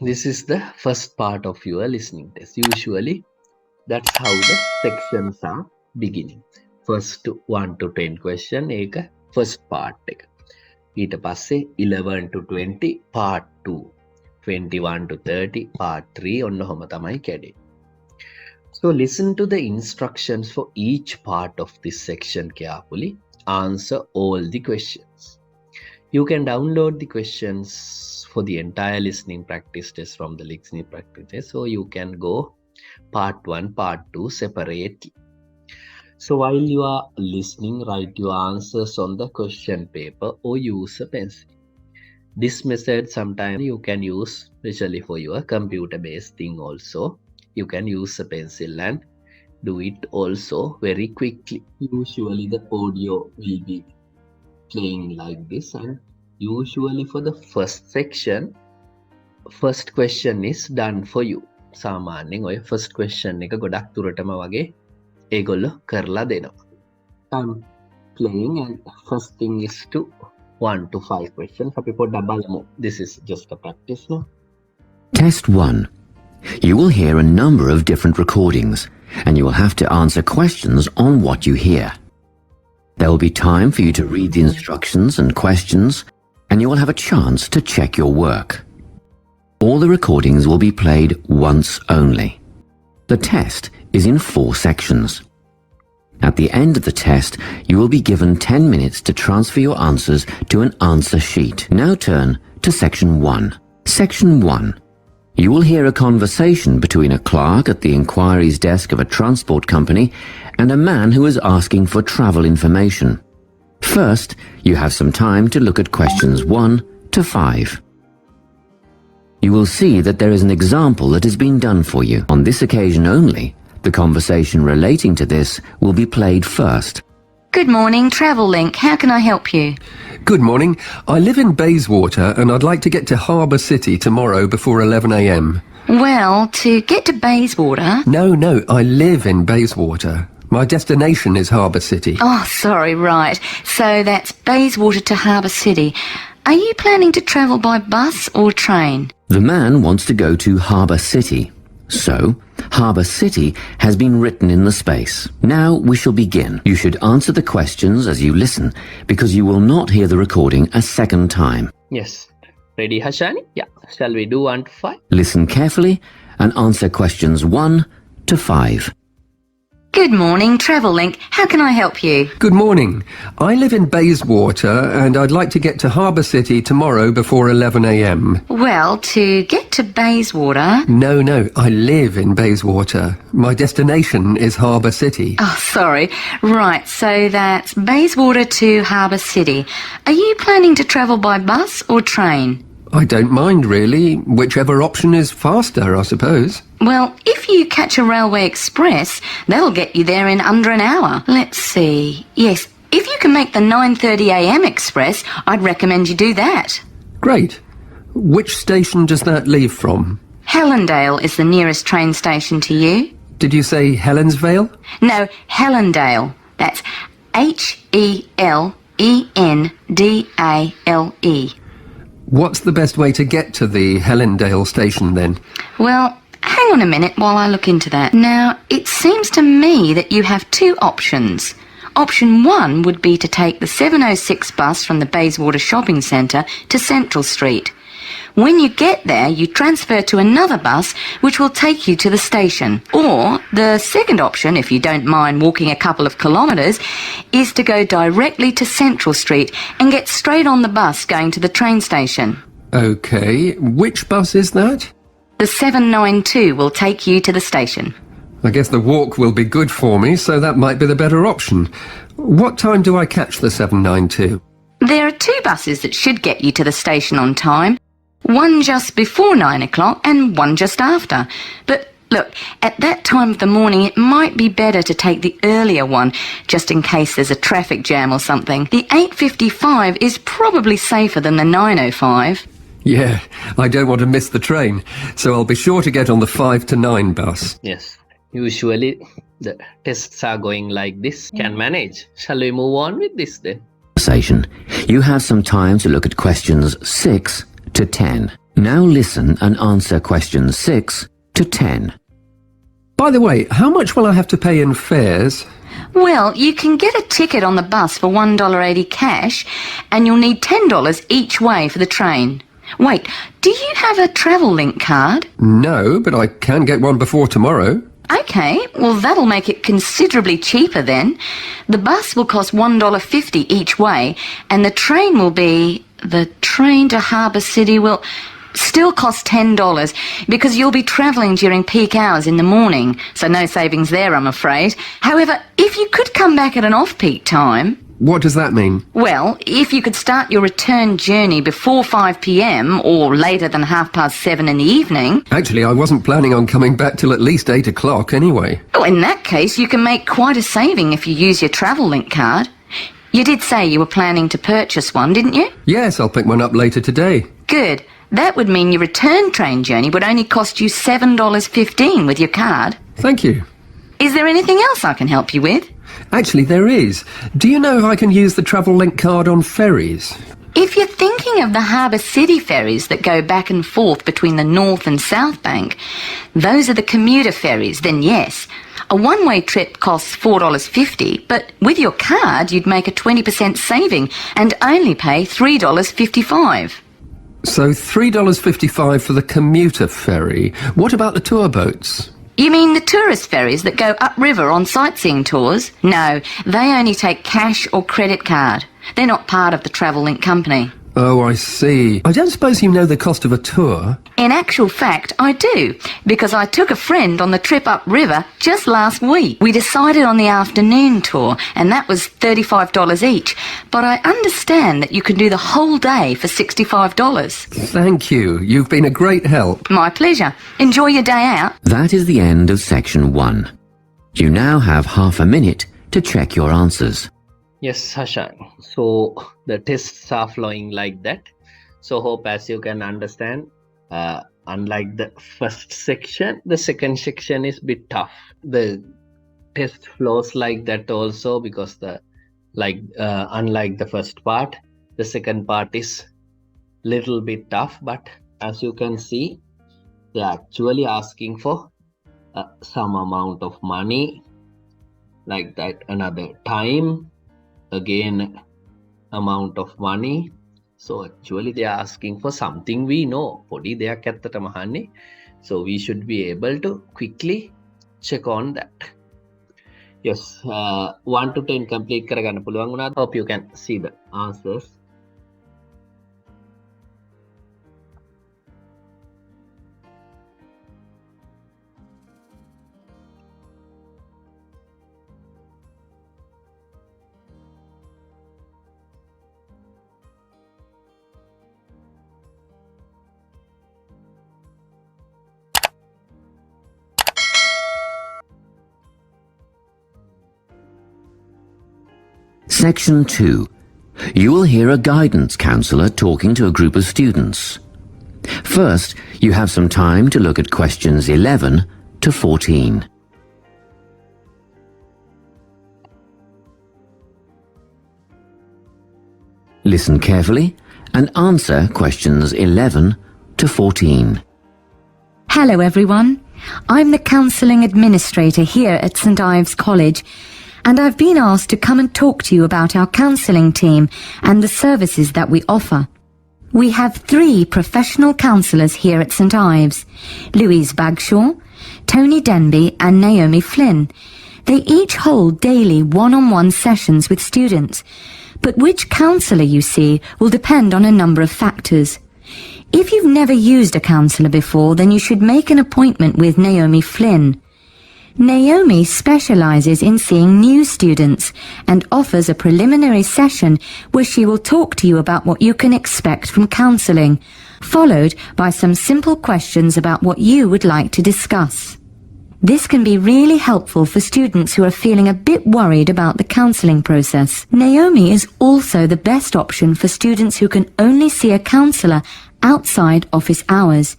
this is the first part of your listening test. Usually, that's how the sections are beginning. First 1 to 10 question එක first part එක. ඊට පස්සේ 11 to 20 part 2. 21 to 30 part 3 ඔන්න ඔහොම තමයි කැඩේ. So listen to the instructions for each part of this section carefully. Answer all the questions. You can download the questions for the entire listening practice test from the listening practice test. So you can go part 1, part 2 separately. So while you are listening, write your answers on the question paper or use a pencil. This method sometimes you can use, especially for your computer-based thing also. You can use a pencil and do it also very quickly. Usually the audio will be playing like this, and usually for the first section, first question is done for you. සාමාන්‍යයෙන් ඔය first question එක ගොඩක් දුරටම වගේ ඒගොල්ලෝ කරලා දෙනවා. I'm playing and first thing is to 1 to 5 questions. අපි පොඩ්ඩක් බලමු. This is just a practice now. Test 1. You will hear a number of different recordings, and you will have to answer questions on what you hear. There will be time for you to read the instructions and questions, and you will have a chance to check your work. All the recordings will be played once only. The test is in 4 sections. At the end of the test, you will be given 10 minutes to transfer your answers to an answer sheet. Now turn to Section 1. Section 1. You will hear a conversation between a clerk at the inquiries desk of a transport company and a man who is asking for travel information. First, you have some time to look at questions 1 to 5. You will see that there is an example that has been done for you. On this occasion only, the conversation relating to this will be played first. Good morning, Travel Link. How can I help you? Good morning. I live in Bayswater and I'd like to get to Harbour City tomorrow before 11 a.m. Well, to get to Bayswater... No, I live in Bayswater. My destination is Harbour City. Oh, sorry, right. So that's Bayswater to Harbour City. Are you planning to travel by bus or train? The man wants to go to Harbour City. So, Harbour City has been written in the space. Now we shall begin. You should answer the questions as you listen, because you will not hear the recording a second time. Yes. Ready, Hashani? Yeah. Shall we do 1 to 5? Listen carefully and answer questions 1 to 5. Good morning, Travel Link. How can I help you? Good morning. I live in Bayswater and I'd like to get to Harbour City tomorrow before 11 a.m. Well, to get to Bayswater... No, I live in Bayswater. My destination is Harbour City. Oh, sorry. Right, so that's Bayswater to Harbour City. Are you planning to travel by bus or train? I don't mind really. Whichever option is faster, I suppose. Well, if you catch a railway express, that'll get you there in under an hour. Let's see. Yes, if you can make the 9:30 a.m. express, I'd recommend you do that. Great. Which station does that leave from? Helendale is the nearest train station to you. Did you say Helensvale? No, Helendale. That's Helendale. What's the best way to get to the Helendale station then? Well, hang on a minute while I look into that. Now, it seems to me that you have 2 options. Option 1 would be to take the 7:06 bus from the Bayswater Shopping Centre to Central Street. When you get there, you transfer to another bus which will take you to the station. Or the second option, if you don't mind walking a couple of kilometres, is to go directly to Central Street and get straight on the bus going to the train station. OK, which bus is that? The 792 will take you to the station. I guess the walk will be good for me, so that might be the better option. What time do I catch the 792? There are 2 buses that should get you to the station on time. One just before 9 o'clock and one just after. But look, at that time of the morning it might be better to take the earlier one, just in case there's a traffic jam or something. The 8:55 is probably safer than the 9:05. Yeah, I don't want to miss the train, so I'll be sure to get on the 5 to 9 bus. Yes. Usually the tests are going like this. Can manage. Shall we move on with this then? You have some time to look at questions 6 to 10. Now listen and answer questions 6 to 10. By the way, how much will I have to pay in fares? Well, you can get a ticket on the bus for $1.80 cash, and you'll need $10 each way for the train. Wait, do you have a travel link card? No, but I can get one before tomorrow. Okay, well that'll make it considerably cheaper then. The bus will cost $1.50 each way, and the train will be... The train to Harbour City will still cost $10 because you'll be travelling during peak hours in the morning, so no savings there, I'm afraid. However, if you could come back at an off-peak time... What does that mean? Well, if you could start your return journey before 5 p.m. or later than 7:30 in the evening... Actually, I wasn't planning on coming back till at least 8 o'clock anyway. Oh, in that case, you can make quite a saving if you use your travel link card. You did say you were planning to purchase one, didn't you? Yes, I'll pick one up later today. Good. That would mean your return train journey would only cost you $7.15 with your card. Thank you. Is there anything else I can help you with? Actually, there is. Do you know if I can use the travel link card on ferries? If you're thinking of the Harbour City ferries that go back and forth between the North and South Bank, those are the commuter ferries, then yes. A one-way trip costs $4.50, but with your card you'd make a 20% saving and only pay $3.55. So $3.55 for the commuter ferry. What about the tour boats? You mean the tourist ferries that go upriver on sightseeing tours? No, they only take cash or credit card. They're not part of the Travel Link company. Oh, I see. I don't suppose you know the cost of a tour? In actual fact, I do, because I took a friend on the trip upriver just last week. We decided on the afternoon tour, and that was $35 each. But I understand that you can do the whole day for $65. Thank you. You've been a great help. My pleasure. Enjoy your day out. That is the end of section 1. You now have half a minute to check your answers. Yes, Hashan. So the tests are flowing like that. So hope as you can understand, unlike the first section, the second section is a bit tough. The test flows like that also because unlike the first part, the second part is little bit tough. But as you can see, they are actually asking for some amount of money, like that, another time, again amount of money. So actually they are asking for something we know. Podi deyak ඇත්තටම අහන්නේ. So we should be able to quickly check on that. Yes, 1 to 10 complete කරගන්න පුළුවන් වුණා. Hope you can see the answers. Section 2. You will hear a guidance counsellor talking to a group of students. First, you have some time to look at questions 11 to 14. Listen carefully and answer questions 11 to 14. Hello everyone. I'm the Counselling Administrator here at St Ives College, and I've been asked to come and talk to you about our counselling team and the services that we offer. We have 3 professional counsellors here at St Ives, Louise Bagshaw, Tony Denby and Naomi Flynn. They each hold daily one-on-one sessions with students, but which counsellor you see will depend on a number of factors. If you've never used a counsellor before, then you should make an appointment with Naomi Flynn. Naomi specialises in seeing new students and offers a preliminary session where she will talk to you about what you can expect from counselling, followed by some simple questions about what you would like to discuss. This can be really helpful for students who are feeling a bit worried about the counselling process. Naomi is also the best option for students who can only see a counsellor outside office hours.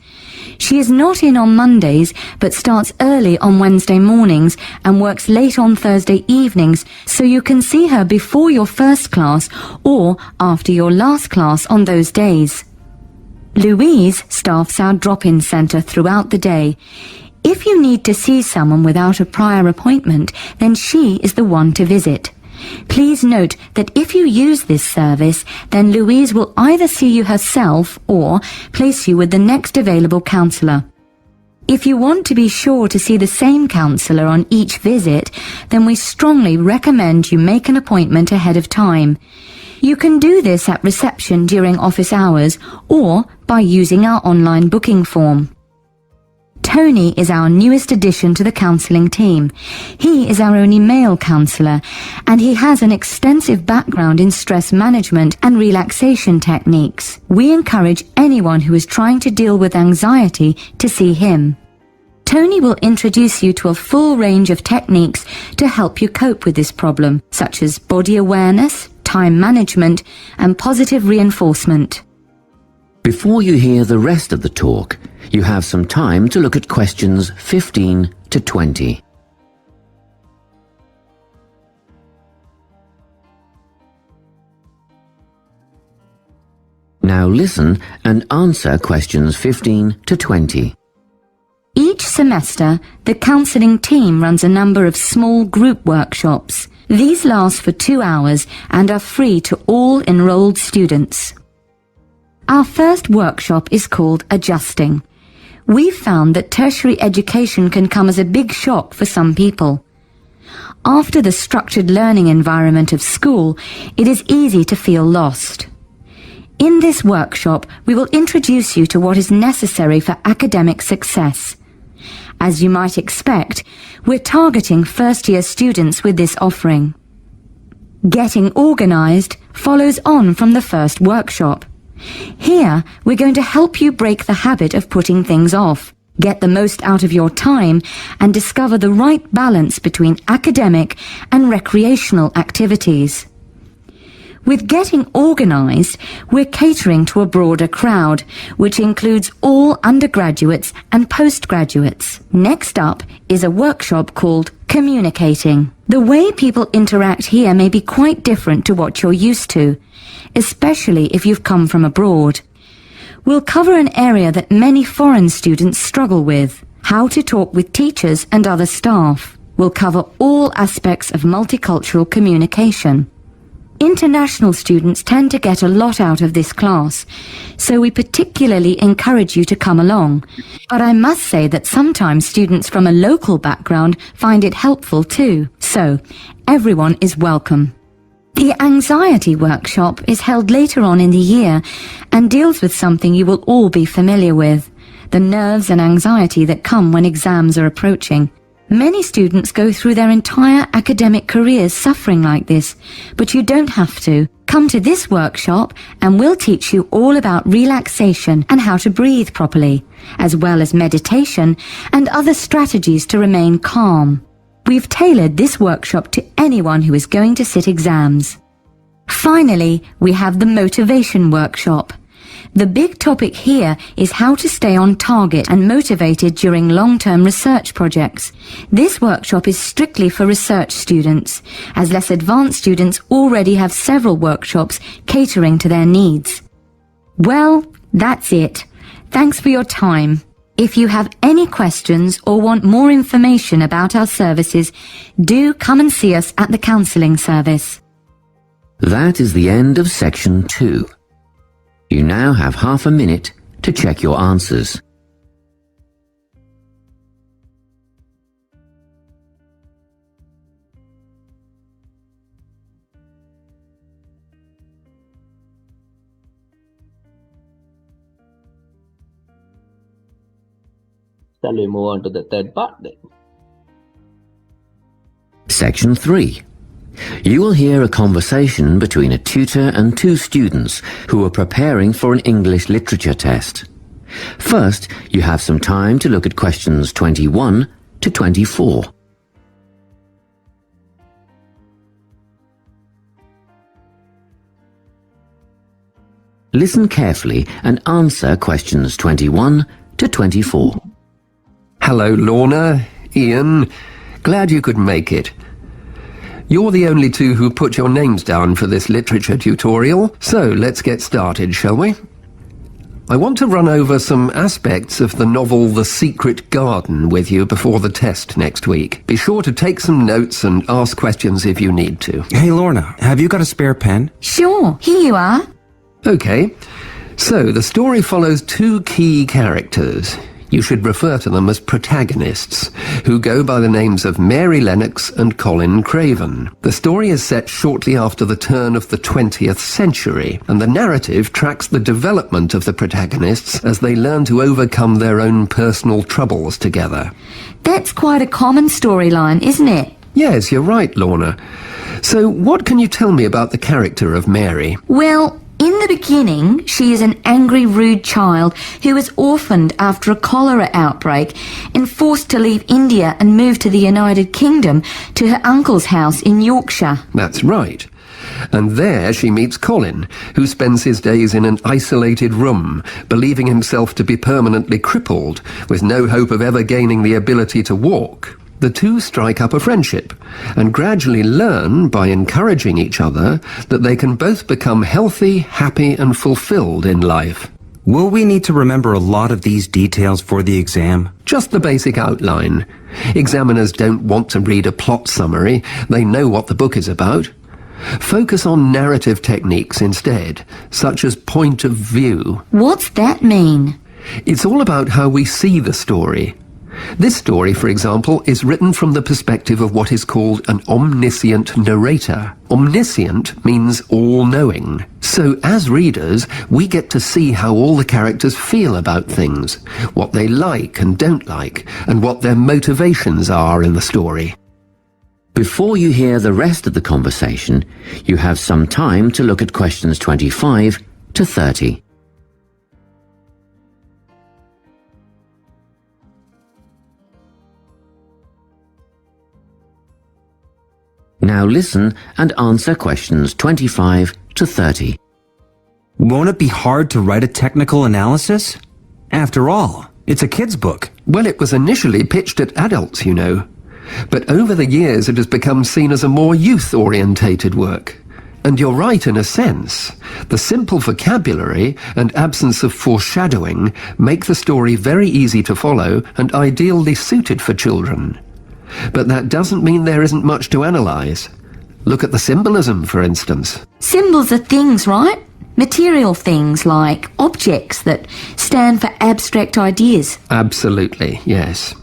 She is not in on Mondays, but starts early on Wednesday mornings and works late on Thursday evenings, so you can see her before your first class or after your last class on those days. Louise staffs our drop-in centre throughout the day. If you need to see someone without a prior appointment, then she is the one to visit. Please note that if you use this service, then Louise will either see you herself or place you with the next available counsellor. If you want to be sure to see the same counsellor on each visit, then we strongly recommend you make an appointment ahead of time. You can do this at reception during office hours or by using our online booking form. Tony is our newest addition to the counselling team. He is our only male counsellor, and he has an extensive background in stress management and relaxation techniques. We encourage anyone who is trying to deal with anxiety to see him. Tony will introduce you to a full range of techniques to help you cope with this problem, such as body awareness, time management, and positive reinforcement. Before you hear the rest of the talk, you have some time to look at questions 15 to 20. Now listen and answer questions 15 to 20. Each semester, the counselling team runs a number of small group workshops. These last for 2 hours and are free to all enrolled students. Our first workshop is called Adjusting. We've found that tertiary education can come as a big shock for some people. After the structured learning environment of school, it is easy to feel lost. In this workshop, we will introduce you to what is necessary for academic success. As you might expect, we're targeting first-year students with this offering. Getting organised follows on from the first workshop. Here, we're going to help you break the habit of putting things off, get the most out of your time, and discover the right balance between academic and recreational activities. With Getting Organised, we're catering to a broader crowd, which includes all undergraduates and postgraduates. Next up is a workshop called Communicating. The way people interact here may be quite different to what you're used to, especially if you've come from abroad. We'll cover an area that many foreign students struggle with: how to talk with teachers and other staff. We'll cover all aspects of multicultural communication. International students tend to get a lot out of this class, so we particularly encourage you to come along. But I must say that sometimes students from a local background find it helpful too, so everyone is welcome. The anxiety workshop is held later on in the year and deals with something you will all be familiar with: the nerves and anxiety that come when exams are approaching. Many students go through their entire academic careers suffering like this, but you don't have to. Come to this workshop and we'll teach you all about relaxation and how to breathe properly, as well as meditation and other strategies to remain calm. We've tailored this workshop to anyone who is going to sit exams. Finally, we have the motivation workshop. The big topic here is how to stay on target and motivated during long-term research projects. This workshop is strictly for research students, as less advanced students already have several workshops catering to their needs. Well, that's it. Thanks for your time. If you have any questions or want more information about our services, do come and see us at the counselling service. That is the end of section 2. You now have half a minute to check your answers. Shall we move on to the third part then? Section 3. You will hear a conversation between a tutor and 2 students who are preparing for an English literature test. First, you have some time to look at questions 21 to 24. Listen carefully and answer questions 21 to 24. Hello, Lorna, Ian. Glad you could make it. You're the only 2 who put your names down for this literature tutorial, so let's get started, shall we? I want to run over some aspects of the novel The Secret Garden with you before the test next week. Be sure to take some notes and ask questions if you need to. Hey, Lorna, have you got a spare pen? Sure, here you are. Okay, so the story follows two key characters. You should refer to them as protagonists, who go by the names of Mary Lennox and Colin Craven. The story is set shortly after the turn of the 20th century, and the narrative tracks the development of the protagonists as they learn to overcome their own personal troubles together. That's quite a common storyline, isn't it? Yes, you're right, Lorna. So what can you tell me about the character of Mary? Well, in the beginning, she is an angry, rude child who was orphaned after a cholera outbreak and forced to leave India and move to the United Kingdom to her uncle's house in Yorkshire. That's right. And there she meets Colin, who spends his days in an isolated room, believing himself to be permanently crippled, with no hope of ever gaining the ability to walk. The two strike up a friendship and gradually learn, by encouraging each other, that they can both become healthy, happy and fulfilled in life. Will we need to remember a lot of these details for the exam? Just the basic outline. Examiners don't want to read a plot summary. They know what the book is about. Focus on narrative techniques instead, such as point of view. What's that mean? It's all about how we see the story. This story, for example, is written from the perspective of what is called an omniscient narrator. Omniscient means all-knowing. So, as readers, we get to see how all the characters feel about things, what they like and don't like, and what their motivations are in the story. Before you hear the rest of the conversation, you have some time to look at questions 25 to 30. Now listen and answer questions 25 to 30. Won't it be hard to write a technical analysis? After all, it's a kid's book. Well, it was initially pitched at adults, you know. But over the years it has become seen as a more youth-orientated work. And you're right in a sense. The simple vocabulary and absence of foreshadowing make the story very easy to follow and ideally suited for children. But that doesn't mean there isn't much to analyse. Look at the symbolism, for instance. Symbols are things, right? Material things like objects that stand for abstract ideas. Absolutely, yes.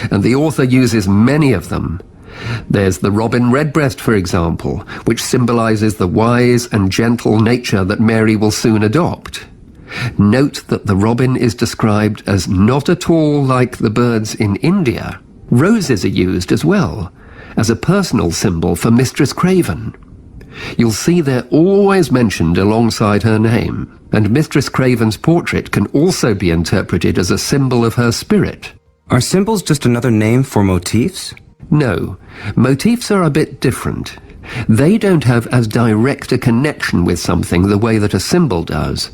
And the author uses many of them. There's the robin redbreast, for example, which symbolises the wise and gentle nature that Mary will soon adopt. Note that the robin is described as not at all like the birds in India. Roses are used as well, as a personal symbol for Mistress Craven. You'll see they're always mentioned alongside her name, and Mistress Craven's portrait can also be interpreted as a symbol of her spirit. Are symbols just another name for motifs? No, motifs are a bit different. They don't have as direct a connection with something the way that a symbol does.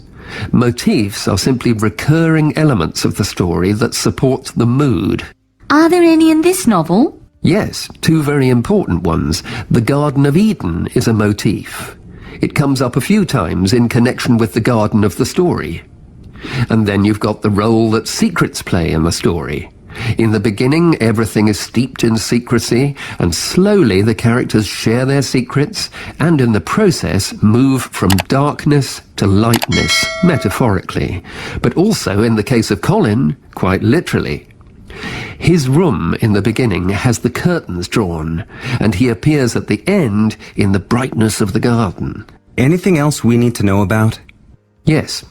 Motifs are simply recurring elements of the story that support the mood. Are there any in this novel? Yes, two very important ones. The Garden of Eden is a motif. It comes up a few times in connection with the garden of the story. And then you've got the role that secrets play in the story. In the beginning, everything is steeped in secrecy, and slowly the characters share their secrets, and in the process move from darkness to lightness, metaphorically, but also, in the case of Colin, quite literally. His room in the beginning has the curtains drawn, and he appears at the end in the brightness of the garden. Anything else we need to know about? Yes.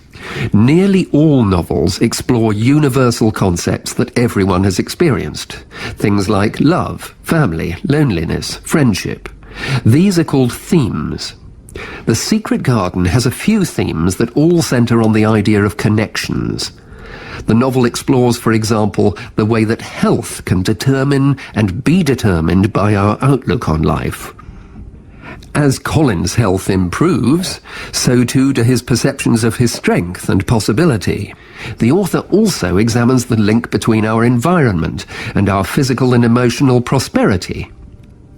Nearly all novels explore universal concepts that everyone has experienced. Things like love, family, loneliness, friendship. These are called themes. The Secret Garden has a few themes that all centre on the idea of connections. The novel explores, for example, the way that health can determine and be determined by our outlook on life. As Colin's health improves, so too do his perceptions of his strength and possibility. The author also examines the link between our environment and our physical and emotional prosperity.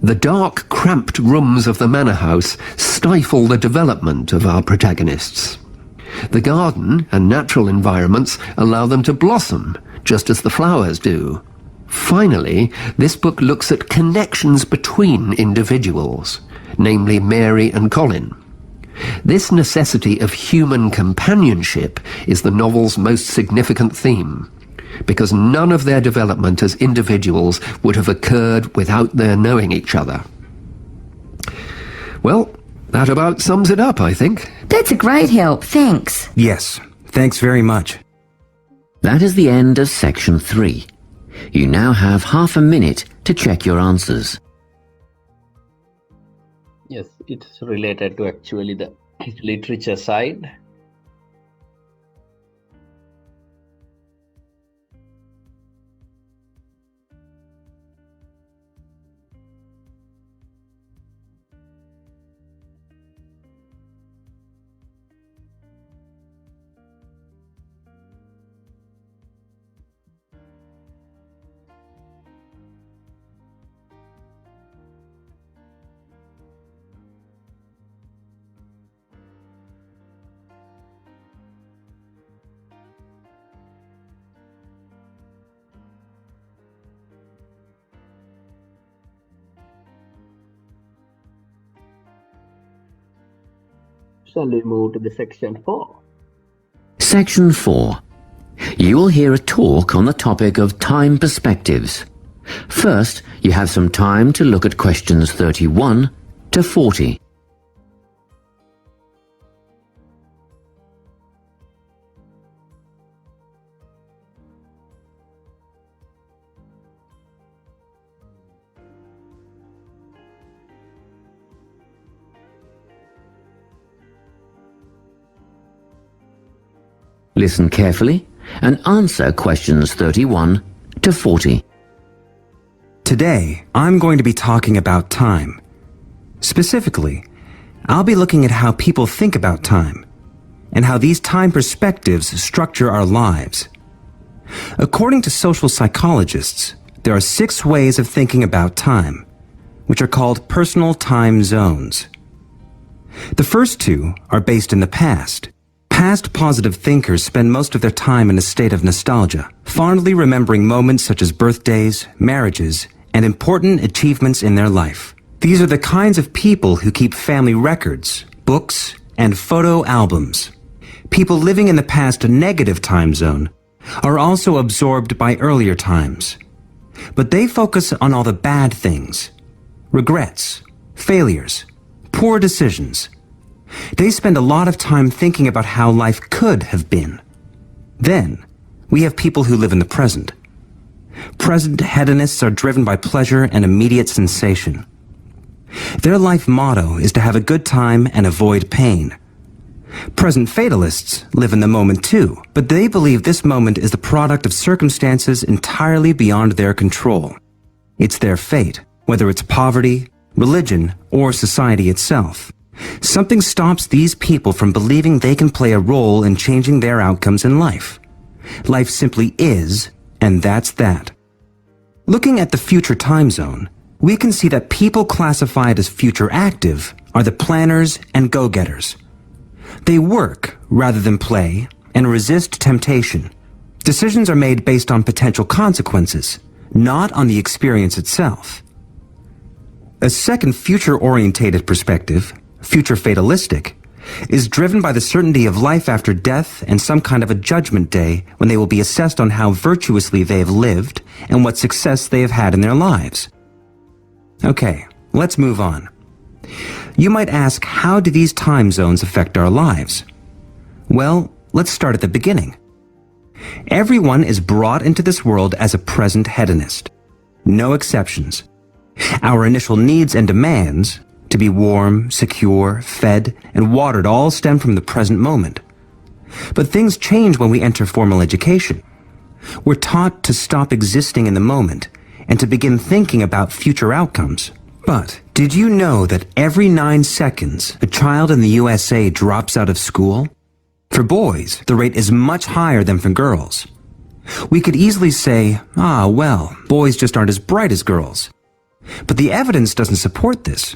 The dark, cramped rooms of the manor house stifle the development of our protagonists. The garden and natural environments allow them to blossom, just as the flowers do. Finally, this book looks at connections between individuals, namely Mary and Colin. This necessity of human companionship is the novel's most significant theme, because none of their development as individuals would have occurred without their knowing each other. Well, that about sums it up, I think. That's a great help, thanks. Yes, thanks very much. That is the end of section 3. You now have half a minute to check your answers. Yes, it's related to actually the literature side. Shall we move to the section 4? Section 4. You will hear a talk on the topic of time perspectives. First, you have some time to look at questions 31 to 40. Listen carefully and answer questions 31 to 40. Today, I'm going to be talking about time. Specifically, I'll be looking at how people think about time and how these time perspectives structure our lives. According to social psychologists, there are 6 ways of thinking about time, which are called personal time zones. The first 2 are based in the past. Past positive thinkers spend most of their time in a state of nostalgia, fondly remembering moments such as birthdays, marriages, and important achievements in their life. These are the kinds of people who keep family records, books, and photo albums. People living in the past negative time zone are also absorbed by earlier times. But they focus on all the bad things, regrets, failures, poor decisions. They spend a lot of time thinking about how life could have been. Then, we have people who live in the present. Present hedonists are driven by pleasure and immediate sensation. Their life motto is to have a good time and avoid pain. Present fatalists live in the moment too, but they believe this moment is the product of circumstances entirely beyond their control. It's their fate, whether it's poverty, religion, or society itself. Something stops these people from believing they can play a role in changing their outcomes in life. Life simply is, and that's that. Looking at the future time zone, we can see that people classified as future active are the planners and go-getters. They work rather than play and resist temptation. Decisions are made based on potential consequences, not on the experience itself. A second future-orientated perspective, future fatalistic, is driven by the certainty of life after death and some kind of a judgment day when they will be assessed on how virtuously they have lived and what success they have had in their lives. Okay, let's move on. You might ask, how do these time zones affect our lives? Well, let's start at the beginning. Everyone is brought into this world as a present hedonist. No exceptions. Our initial needs and demands, to be warm, secure, fed, and watered, all stem from the present moment. But things change when we enter formal education. We're taught to stop existing in the moment and to begin thinking about future outcomes. But did you know that every 9 seconds, a child in the USA drops out of school? For boys, the rate is much higher than for girls. We could easily say, well, boys just aren't as bright as girls. But the evidence doesn't support this.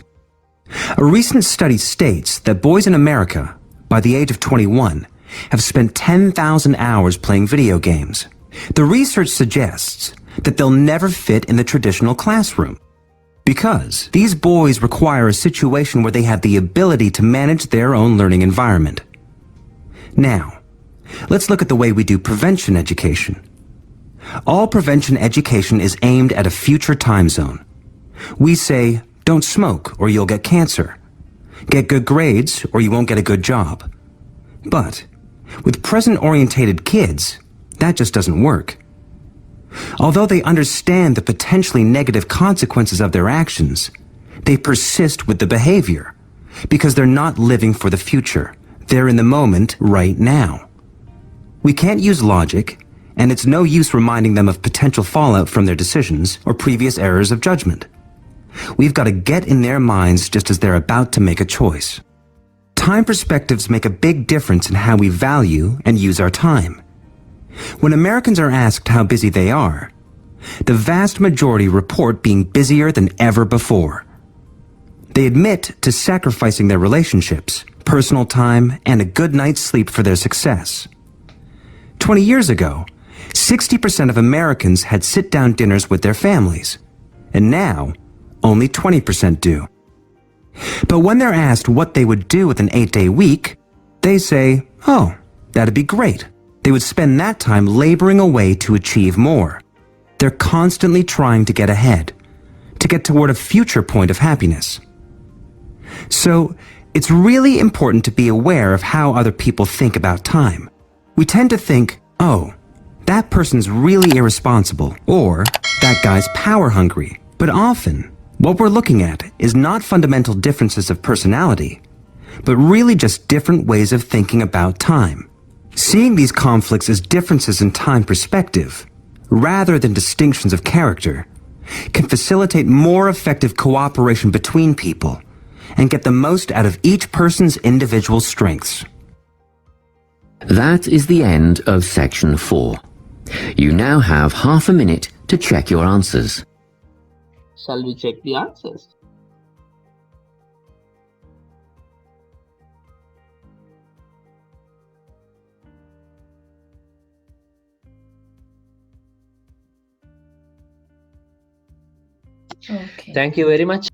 A recent study states that boys in America, by the age of 21, have spent 10,000 hours playing video games. The research suggests that they'll never fit in the traditional classroom because these boys require a situation where they have the ability to manage their own learning environment. Now, let's look at the way we do prevention education. All prevention education is aimed at a future time zone. We say, don't smoke or you'll get cancer. Get good grades or you won't get a good job. But with present-orientated kids, that just doesn't work. Although they understand the potentially negative consequences of their actions, they persist with the behavior because they're not living for the future. They're in the moment right now. We can't use logic, and it's no use reminding them of potential fallout from their decisions or previous errors of judgment. We've got to get in their minds just as they're about to make a choice. Time perspectives make a big difference in how we value and use our time. When Americans are asked how busy they are, the vast majority report being busier than ever before. They admit to sacrificing their relationships, personal time, and a good night's sleep for their success. 20 years ago, 60% of Americans had sit-down dinners with their families, and now only 20% do. But when they're asked what they would do with an 8-day week, they say, oh, that'd be great. They would spend that time laboring away to achieve more. They're constantly trying to get ahead, to get toward a future point of happiness. So, it's really important to be aware of how other people think about time. We tend to think, oh, that person's really irresponsible, or that guy's power hungry. But often, what we're looking at is not fundamental differences of personality, but really just different ways of thinking about time. Seeing these conflicts as differences in time perspective, rather than distinctions of character, can facilitate more effective cooperation between people and get the most out of each person's individual strengths. That is the end of section 4. You now have half a minute to check your answers. Shall we check the answers? Okay. Thank you very much.